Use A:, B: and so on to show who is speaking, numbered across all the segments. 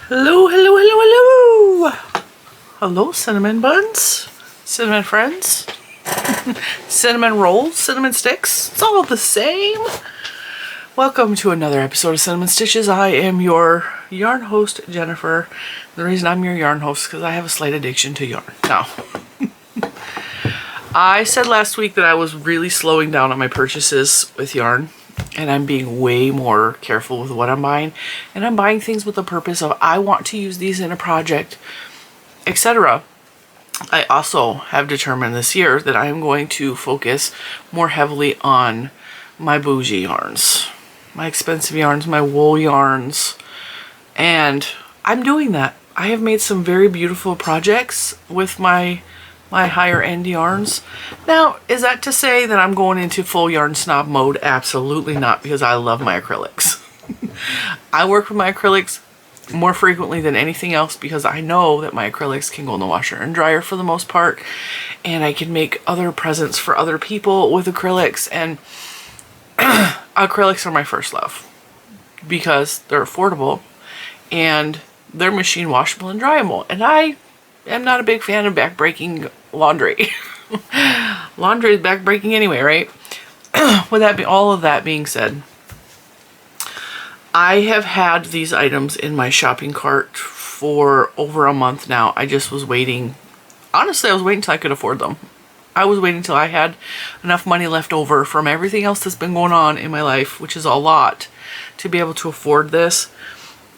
A: Hello, hello, hello, hello. Hello, cinnamon buns, cinnamon friends, cinnamon rolls, cinnamon sticks. It's all the same. Welcome to another episode of Cinnamon Stitches. I am your yarn host, Jennifer. The reason I'm your yarn host is because I have a slight addiction to yarn. Now, I said last week that I was really slowing down on my purchases with yarn. And I'm being way more careful with what I'm buying. And I'm buying things with the purpose of I want to use these in a project, etc. I also have determined this year that I am going to focus more heavily on my bougie yarns. My expensive yarns, my wool yarns. And I'm doing that. I have made some very beautiful projects with my higher end yarns. Now, is that to say that I'm going into full yarn snob mode? Absolutely not, because I love my acrylics. I work with my acrylics more frequently than anything else because I know that my acrylics can go in the washer and dryer for the most part, and I can make other presents for other people with acrylics, and acrylics are my first love because they're affordable and they're machine washable and dryable, and I am not a big fan of back-breaking laundry. Laundry is back-breaking anyway, right? With that all of that being said, I have had these items in my shopping cart for over a month now. I just was waiting. Honestly, I was waiting till I could afford them. I was waiting till I had enough money left over from everything else that's been going on in my life, which is a lot, to be able to afford this.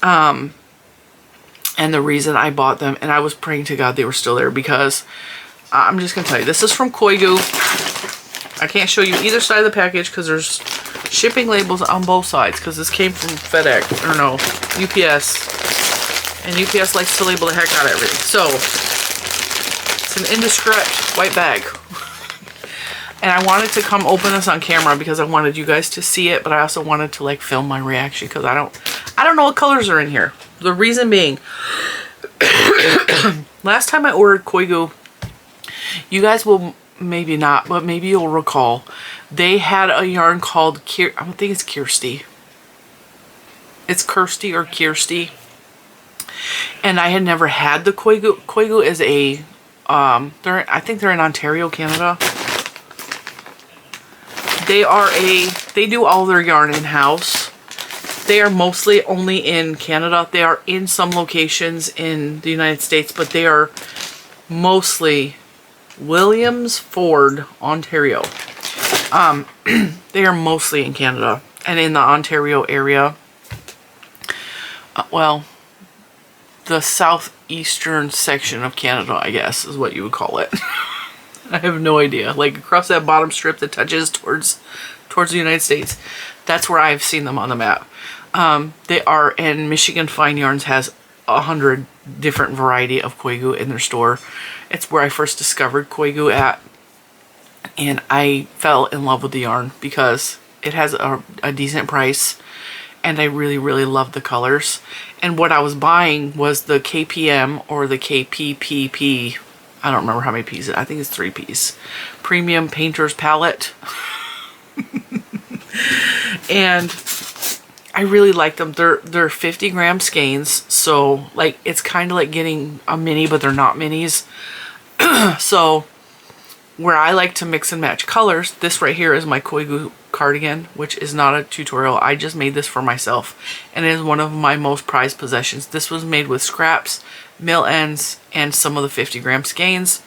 A: And the reason I bought them, and I was praying to God they were still there, because I'm just going to tell you, this is from Koigu. I can't show you either side of the package because there's shipping labels on both sides, because this came from FedEx, or no, UPS. And UPS likes to label the heck out of everything. So, it's an indescript white bag. And I wanted to come open this on camera because I wanted you guys to see it, but I also wanted to like film my reaction because I don't know what colors are in here. The reason being, last time I ordered Koigu, you guys will maybe not, but maybe you'll recall, they had a yarn called I don't think it's Kersti. It's Kersti or Kersti. And I had never had the Koigu. Koigu is a, I think they're in Ontario, Canada. They do all their yarn in-house. They are mostly only in Canada. They are in some locations in the United States, but they are mostly Williamsford, Ontario. They are mostly in Canada and in the Ontario area. Well, the southeastern section of Canada, I guess, is what you would call it. I have no idea. Like across that bottom strip that touches towards the United States. That's where I've seen them on the map. They are, and Michigan Fine Yarns has 100 different variety of Koigu in their store. It's where I first discovered Koigu at, and I fell in love with the yarn because it has a decent price, and I really, really love the colors. And what I was buying was the KPM or the KPPP. I don't remember how many P's. I think it's 3 P's. Premium Painter's Palette. And I really like them. They're 50 gram skeins, so like it's kind of like getting a mini, but they're not minis. So where I like to mix and match colors, this right here is my Koigu cardigan, which is not a tutorial. I just made this for myself, and it is one of my most prized possessions. This was made with scraps, mill ends, and some of the 50 gram skeins.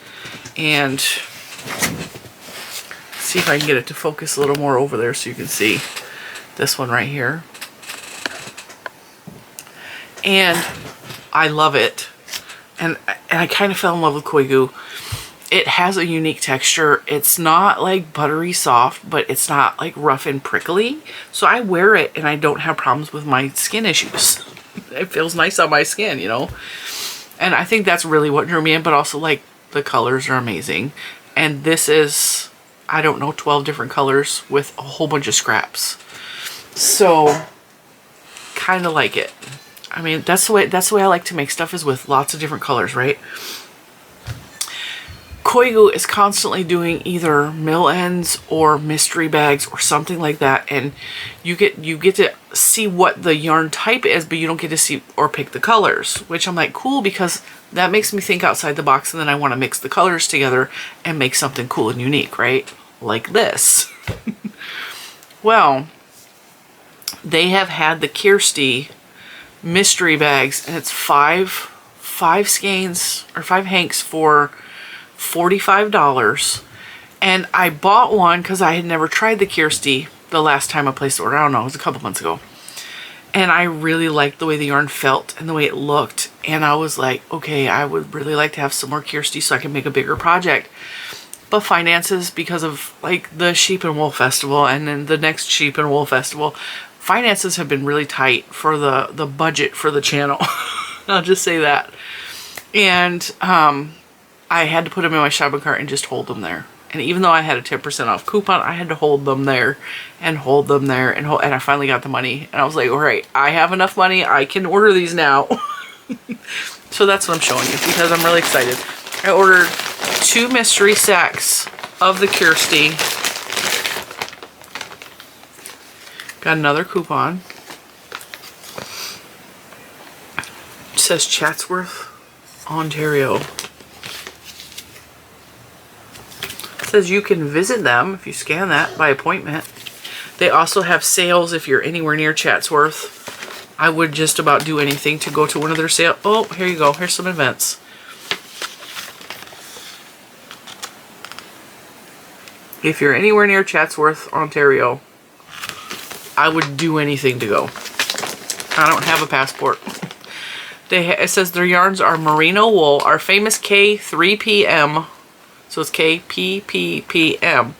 A: And see if I can get it to focus a little more over there so you can see this one right here. And I love it. And I kind of fell in love with Koigu. It has a unique texture. It's not like buttery soft, but it's not like rough and prickly. So I wear it and I don't have problems with my skin issues. It feels nice on my skin, you know. And I think that's really what drew me in, but also like the colors are amazing. And this is, I don't know, 12 different colors with a whole bunch of scraps. So kind of like it. I mean, that's the way I like to make stuff, is with lots of different colors, right? Koigu is constantly doing either mill ends or mystery bags or something like that, and you get to see what the yarn type is, but you don't get to see or pick the colors, which I'm like, cool, because that makes me think outside the box, and then I want to mix the colors together and make something cool and unique, right? Like this. Well, they have had the Kersti mystery bags, and it's five skeins or 5 hanks for $45. And I bought one because I had never tried the Kersti the last time I placed the order. I don't know, it was a couple months ago. And I really liked the way the yarn felt and the way it looked. And I was like, okay, I would really like to have some more Kersti so I can make a bigger project. But finances, because of like the Sheep and Wool Festival and then the next Sheep and Wool Festival, finances have been really tight for the budget for the channel. I'll just say that. And I had to put them in my shopping cart and just hold them there. And even though I had a 10% off coupon, I had to hold them there and hold them there and I finally got the money. And I was like, all right, I have enough money. I can order these now. So that's what I'm showing you because I'm really excited. I ordered 2 mystery sacks of the Kersti. Got another coupon. It says Chatsworth, Ontario. Says you can visit them if you scan that by appointment. They also have sales if you're anywhere near Chatsworth. I would just about do anything to go to one of their sales. Oh, here you go. Here's some events. If you're anywhere near Chatsworth, Ontario, I would do anything to go. I don't have a passport. It says their yarns are merino wool, our famous K3PM. So it's KPPPM.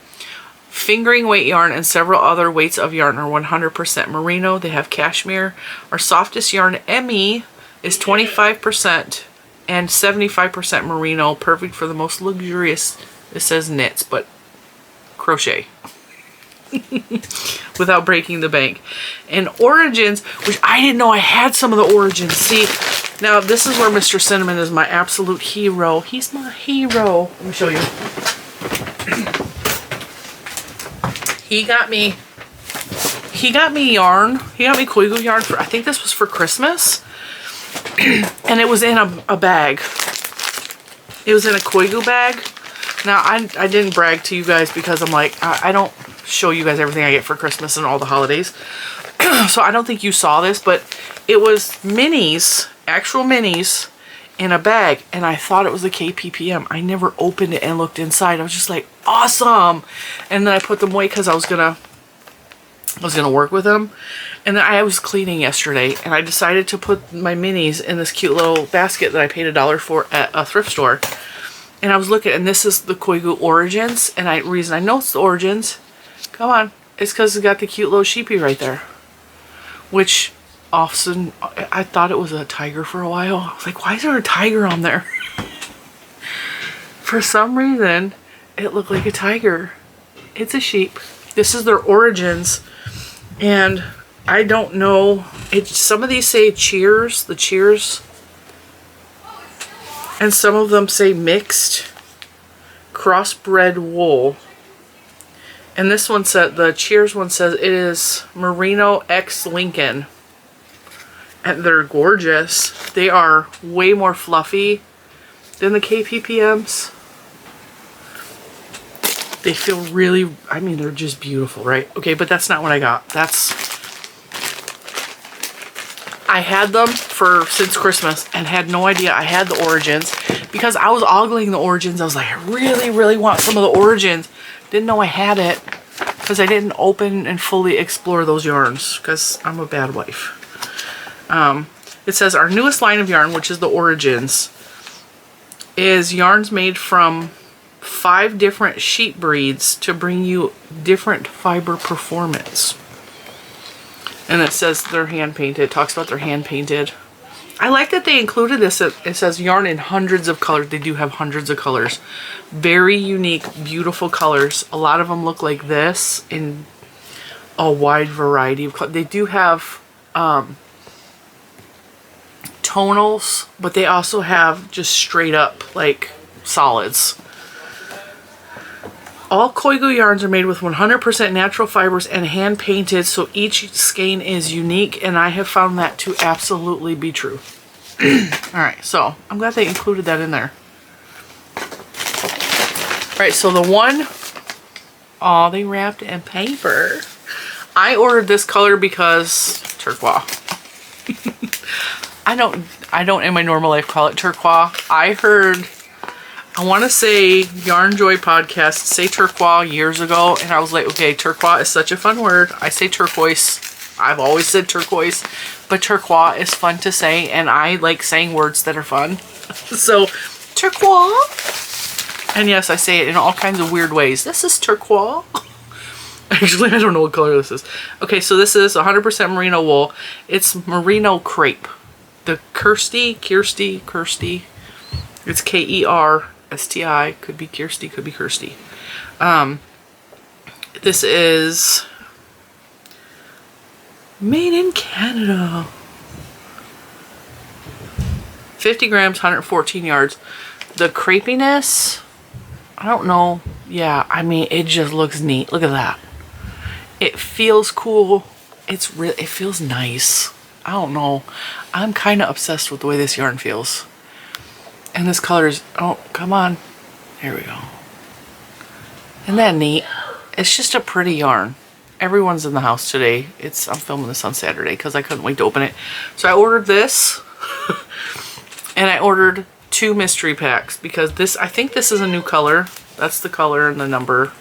A: Fingering weight yarn and several other weights of yarn are 100% merino. They have cashmere. Our softest yarn, ME, is 25% and 75% merino. Perfect for the most luxurious, it says knits, but crochet. Without breaking the bank. And origins, which I didn't know I had some of the origins. See, now this is where Mr. Cinnamon is my absolute hero. He's my hero. Let me show you. He got me yarn. He got me Koigu yarn for, I think this was for Christmas. And it was in a bag. It was in a Koigu bag. Now, I didn't brag to you guys because I'm like, I don't show you guys everything I get for Christmas and all the holidays. So I don't think you saw this, but it was minis, actual minis in a bag. And I thought it was the KPPM. I never opened it and looked inside. I was just like, awesome. And then I put them away because I was gonna work with them. And then I was cleaning yesterday and I decided to put my minis in this cute little basket that I paid $1 for at a thrift store. And I was looking, and this is the Koigu Origins. And the reason I know it's the Origins, come on, it's because it's got the cute little sheepy right there. Which, often, I thought it was a tiger for a while. I was like, why is there a tiger on there? For some reason, it looked like a tiger. It's a sheep. This is their Origins. And I don't know, some of these say Cheers, the Cheers. And some of them say mixed crossbred wool. And this one said, the Cheers one says it is Merino X Lincoln. And they're gorgeous. They are way more fluffy than the KPPMs. They feel really, I mean, they're just beautiful, right? Okay, but that's not what I got. I had them since Christmas and had no idea I had the Origins because I was ogling the Origins. I was like, I really, really want some of the Origins. Didn't know I had it because I didn't open and fully explore those yarns because I'm a bad wife. It says our newest line of yarn, which is the Origins, is yarns made from 5 different sheep breeds to bring you different fiber performance. And it says they're hand painted. It talks about they're hand painted. I like that they included this. It says yarn in hundreds of colors. They do have hundreds of colors. Very unique, beautiful colors. A lot of them look like this in a wide variety of colors. They do have tonals, but they also have just straight up like solids. All Koigu yarns are made with 100% natural fibers and hand painted, so each skein is unique, and I have found that to absolutely be true. Alright, so I'm glad they included that in there. Alright, so the one, oh, they wrapped in paper. I ordered this color because turquoise. I don't in my normal life call it turquoise. I heard, I want to say Yarn Joy podcast say turquoise years ago, and I was like, okay, turquoise is such a fun word. I say turquoise. I've always said turquoise, but turquoise is fun to say, and I like saying words that are fun. So, turquoise. And yes, I say it in all kinds of weird ways. This is turquoise. Actually, I don't know what color this is. Okay, so this is 100% merino wool. It's merino crepe. The Kersti, it's Kersti. Could be Kersti, could be Kersti. This is made in Canada. 50 grams, 114 yards. The crepiness, I don't know. Yeah, I mean, it just looks neat. Look at that. It feels cool. It feels nice. I don't know. I'm kind of obsessed with the way this yarn feels. And this color is, oh, come on. There we go. Isn't that neat? It's just a pretty yarn. Everyone's in the house today. I'm filming this on Saturday because I couldn't wait to open it. So I ordered this. And I ordered 2 mystery packs because this, I think this is a new color. That's the color and the number.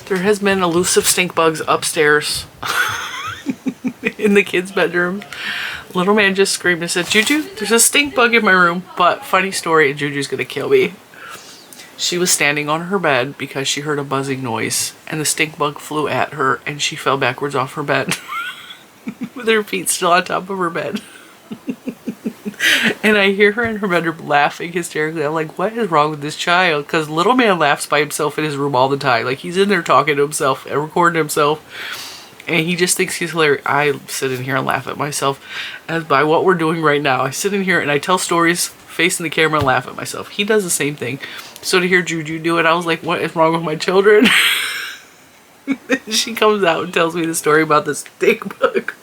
A: There has been elusive stink bugs upstairs in the kids' bedroom. Little man just screamed and said, Juju, there's a stink bug in my room. But funny story, Juju's gonna kill me. She was standing on her bed because she heard a buzzing noise and the stink bug flew at her and she fell backwards off her bed with her feet still on top of her bed. And I hear her in her bedroom laughing hysterically. I'm like, what is wrong with this child? Because little man laughs by himself in his room all the time. Like, he's in there talking to himself and recording himself. And he just thinks he's hilarious. I sit in here and laugh at myself as by what we're doing right now. I sit in here and I tell stories facing the camera and laugh at myself. He does the same thing. So to hear Juju do it, I was like, what is wrong with my children? She comes out and tells me the story about the stink bug.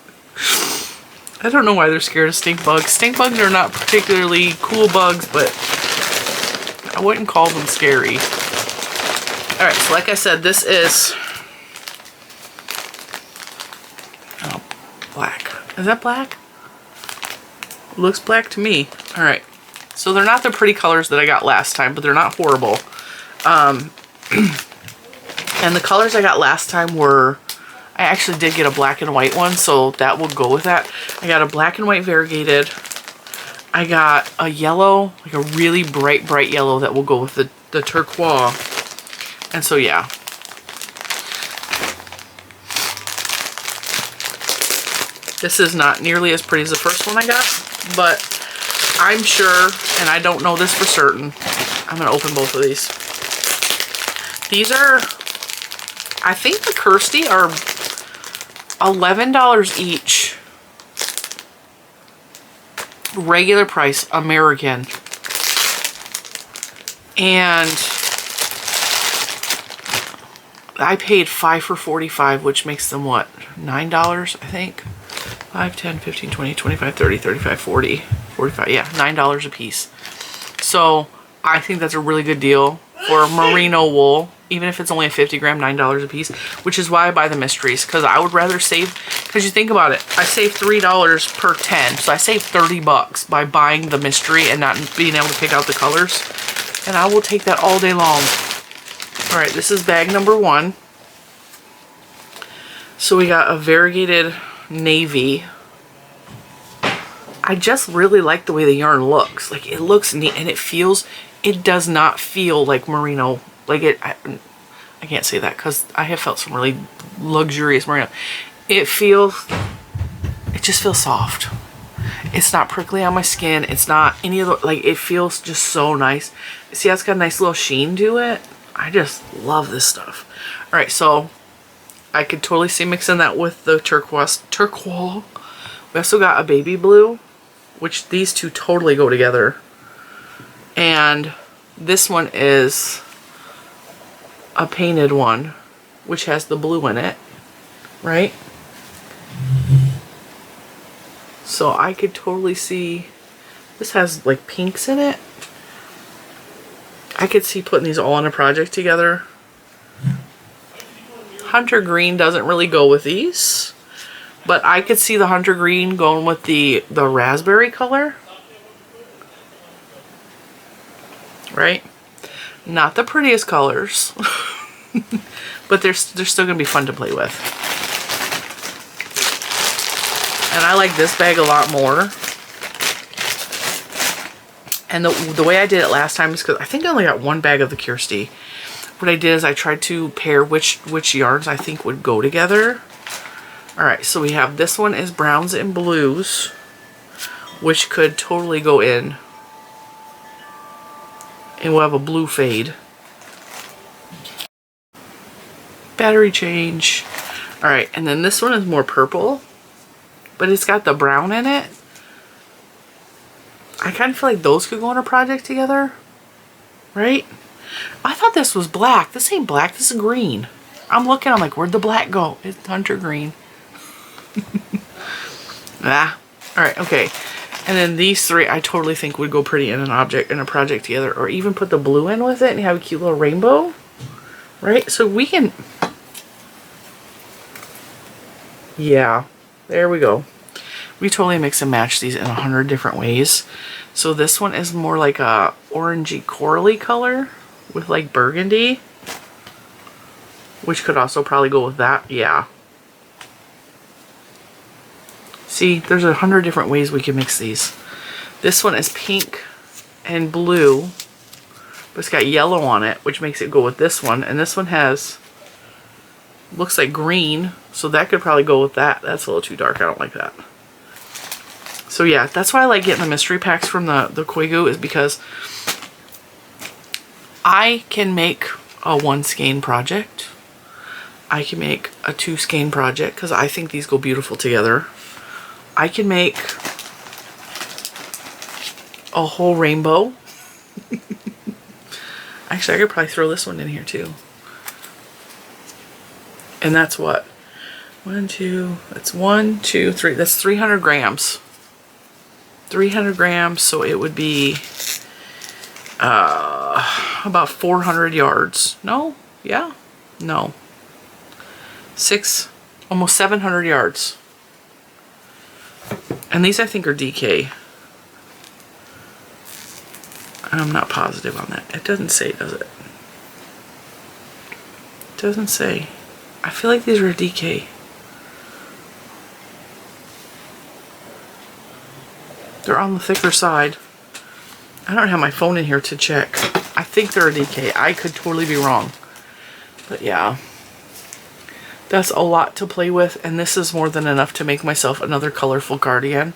A: I don't know why they're scared of stink bugs. Stink bugs are not particularly cool bugs, but I wouldn't call them scary. Alright, so like I said, this is black. Is that black? It looks black to me. Alright, so they're not the pretty colors that I got last time, but they're not horrible. And the colors I got last time were, I actually did get a black and white one, so that will go with that. I got a black and white variegated. I got a yellow, like a really bright yellow that will go with the turquoise. And so, yeah. This is not nearly as pretty as the first one I got, but I'm sure, and I don't know this for certain, I'm going to open both of these. These are, I think the Kersti are $11 each. Regular price, American. And I paid $5 for 45, which makes them what? $9, I think. 5, 10, 15, 20, 25, 30, 35, 40, 45. Yeah, $9 a piece. So I think that's a really good deal for merino wool. Even if it's only a 50 gram, $9 a piece, which is why I buy the mysteries, because I would rather save, because you think about it, I save $3 per 10, so I save 30 bucks by buying the mystery and not being able to pick out the colors, and I will take that all day long. All right, this is bag number 1. So we got a variegated navy. I just really like the way the yarn looks. Like, it looks neat, and it does not feel like merino. Like I can't say that because I have felt some really luxurious merino. It just feels soft. It's not prickly on my skin. It's not any of the, like, it feels just so nice. See how it's got a nice little sheen to it? I just love this stuff. All right, so I could totally see mixing that with the turquoise. We also got a baby blue, which these two totally go together. And this one is a painted one, which has the blue in it, right? So I could totally see, this has like pinks in it. I could see putting these all in a project together. Hunter green doesn't really go with these, but I could see the hunter green going with the raspberry color. Right? Not the prettiest colors, but they're still going to be fun to play with. And I like this bag a lot more. And the way I did it last time is because I think I only got one bag of the Kersti. What I did is I tried to pair which yarns I think would go together. Alright, so we have this one is browns and blues, which could totally go in. And we'll have a blue fade. Battery change. Alright, and then this one is more purple, but it's got the brown in it. I kind of feel like those could go on a project together. Right? I thought this was black. This ain't black, this is green. I'm looking, I'm like, where'd the black go? It's hunter green. Ah. Alright, okay. And then these three I totally think would go pretty in a project together, or even put the blue in with it and have a cute little rainbow. Right? So we can, yeah, there we go. We totally mix and match these in 100 different ways. So this one is more like a orangey corally color with like burgundy, which could also probably go with that. Yeah. See, there's 100 different ways we can mix these. This one is pink and blue, but it's got yellow on it, which makes it go with this one. And this one has, looks like green, so that could probably go with that. That's a little too dark. I don't like that. So yeah, that's why I like getting the mystery packs from the Koigu, is because I can make a 1 skein project. I can make a 2 skein project because I think these go beautiful together. I can make a whole rainbow. Actually, I could probably throw this one in here too. And that's what? 1, 2, that's 1, 2, 3. That's 300 grams. 300 grams, so it would be about 400 yards. No? Yeah? No. Almost 700 yards. And these I think are DK. I'm not positive on that. It doesn't say, does it? It doesn't say. I feel like these are DK. They're on the thicker side. I don't have my phone in here to check. I think they're a DK. I could totally be wrong. But yeah. That's a lot to play with, and this is more than enough to make myself another colorful cardigan.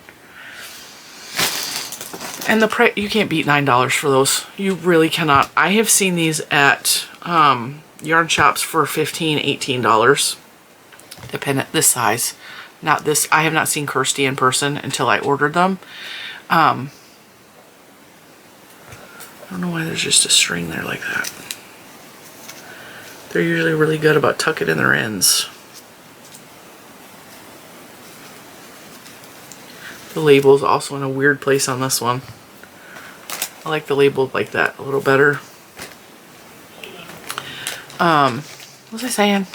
A: And the price, you can't beat $9 for those. You really cannot. I have seen these at yarn shops for $15, $18. Dependent, this size. Not this. I have not seen Kersti in person until I ordered them. I don't know why there's just a string there like that. They're usually really good about tucking in their ends. The label is also in a weird place on this one. I like the label like that a little better. What was I saying?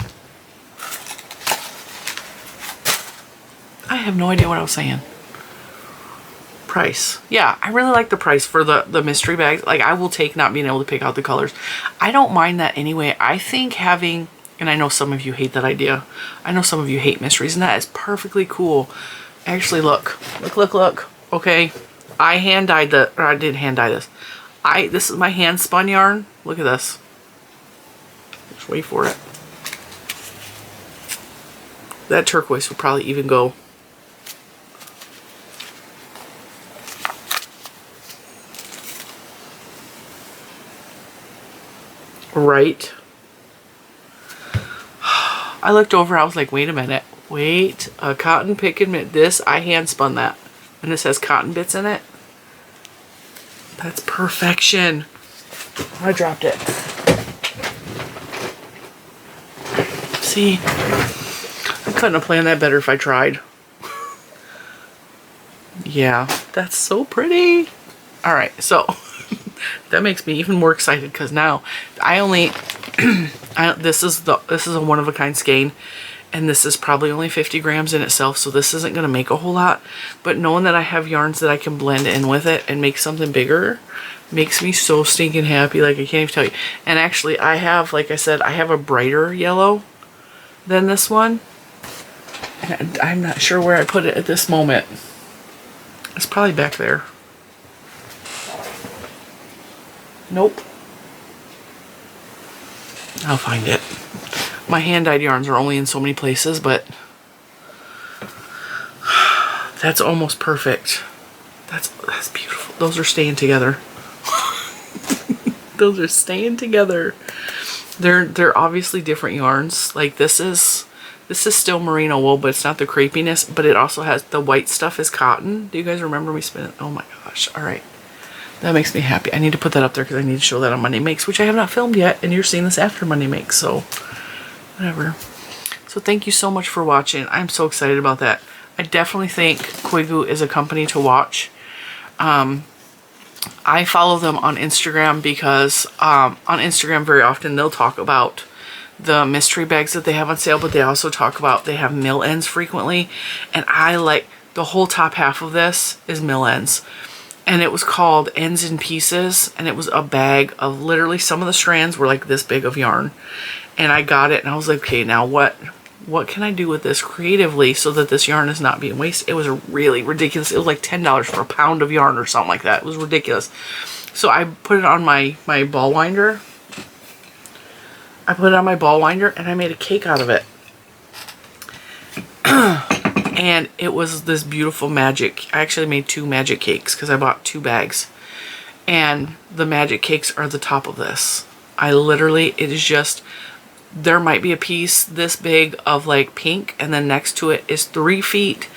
A: I have no idea what I was saying. Price. Yeah, I really like the price for the mystery bags. Like, I will take not being able to pick out the colors. I don't mind that anyway. I think having, and I know some of you hate that idea. I know some of you hate mysteries, and that is perfectly cool. Actually, look. Look. Okay. I hand dyed I did hand dye this. This is my hand spun yarn. Look at this. Just wait for it. That turquoise would probably even go. Right. I looked over, I was like, wait a minute. Wait, a cotton pick and knit. This, I hand spun that. And this has cotton bits in it. That's perfection. I dropped it. See, I couldn't have planned that better if I tried. Yeah, that's so pretty. All right, so that makes me even more excited because now I only this is a one-of-a-kind skein, and this is probably only 50 grams in itself, so this isn't going to make a whole lot. But knowing that I have yarns that I can blend in with it and make something bigger makes me so stinking happy. Like, I can't even tell you. And actually, I have, like I said, I have a brighter yellow than this one. And I'm not sure where I put it at this moment. It's probably back there. Nope. I'll find it. My hand-dyed yarns are only in so many places, but that's almost perfect. That's beautiful. Those are staying together. Those are staying together. They're obviously different yarns. Like, this is still merino wool, but it's not the crepiness, but it also has the white stuff is cotton. Do you guys remember me spinning? Oh my gosh. All right. That makes me happy. I need to put that up there because I need to show that on Monday Makes, which I have not filmed yet, and you're seeing this after Monday Makes, so whatever. So thank you so much for watching. I'm so excited about that. I definitely think Koigu is a company to watch. I follow them on Instagram because on Instagram very often they'll talk about the mystery bags that they have on sale, but they also talk about they have mill ends frequently, and I like the whole top half of this is mill ends. And it was called Ends in Pieces, and it was a bag of literally some of the strands were like this big of yarn. And I got it and I was like, okay, now what can I do with this creatively so that this yarn is not being wasted? It was really ridiculous. It was like $10 for a pound of yarn or something like that. It was ridiculous. So I put it on my ball winder. I put it on my ball winder and I made a cake out of it. And it was this beautiful magic. I actually made 2 magic cakes because I bought 2 bags. And the magic cakes are the top of this. It is just, there might be a piece this big of like pink, and then next to it is 3 feet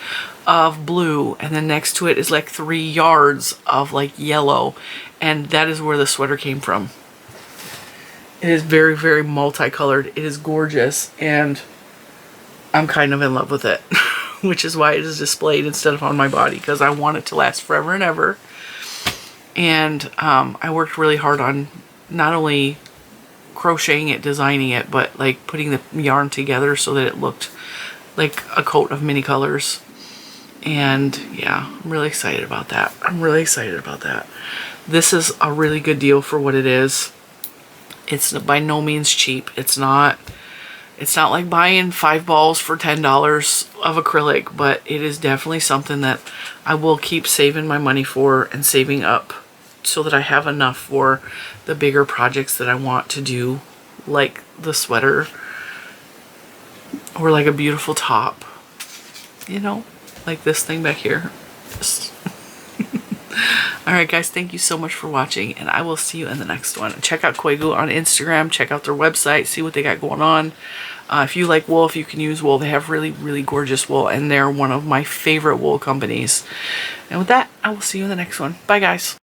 A: of blue, and then next to it is like 3 yards of like yellow. And that is where the sweater came from. It is very, very multicolored. It is gorgeous, and I'm kind of in love with it. Which is why it is displayed instead of on my body, because I want it to last forever and ever. And I worked really hard on not only crocheting it, designing it, but like putting the yarn together so that it looked like a coat of many colors. And yeah, I'm really excited about that. I'm really excited about that. This is a really good deal for what it is. It's by no means cheap. It's not like buying 5 balls for $10 of acrylic, but it is definitely something that I will keep saving my money for and saving up so that I have enough for the bigger projects that I want to do, like the sweater or like a beautiful top, you know, like this thing back here. Alright guys, thank you so much for watching, and I will see you in the next one. Check out Koigu on Instagram, check out their website, see what they got going on. If you like wool, if you can use wool, they have really, really gorgeous wool, and they're one of my favorite wool companies. And with that, I will see you in the next one. Bye guys.